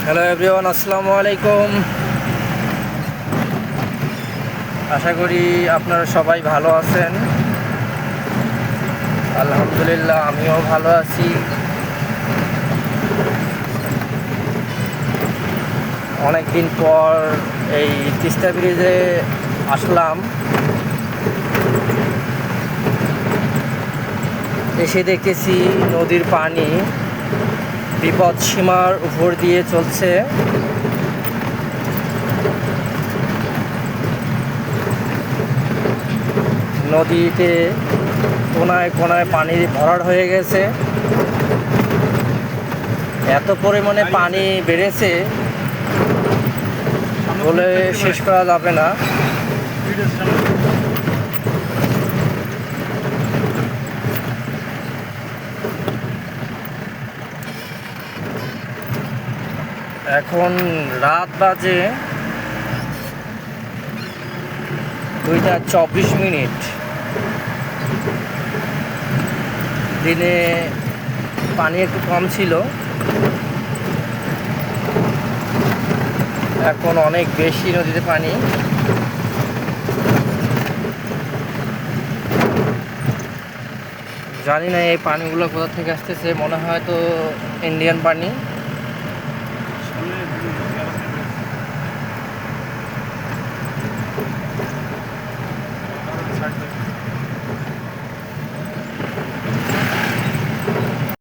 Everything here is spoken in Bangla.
হ্যালো এভরিওয়ান, আসসালামু আলাইকুম। আশা করি আপনারা সবাই ভালো আছেন। আলহামদুলিল্লাহ, আমিও ভালো আছি। অনেক দিন পর এই তিস্তা ব্রিজে আসলাম। এসে দেখতেছি নদীর পানি বিপদ সীমার উপর দিয়ে চলছে। নদীতে কোনায় কোনায় পানি ভরাট হয়ে গেছে। এত পরিমাণে পানি বেড়েছে বলে শেষ করা যাবে না। এখন রাত বাজে 2:24। দিনে পানি একটু কম ছিল, এখন অনেক বেশি নদীতে পানি। জানি না এই পানিগুলো কোথা থেকে আসতেছে, মনে হয় তো ইন্ডিয়ান পানি।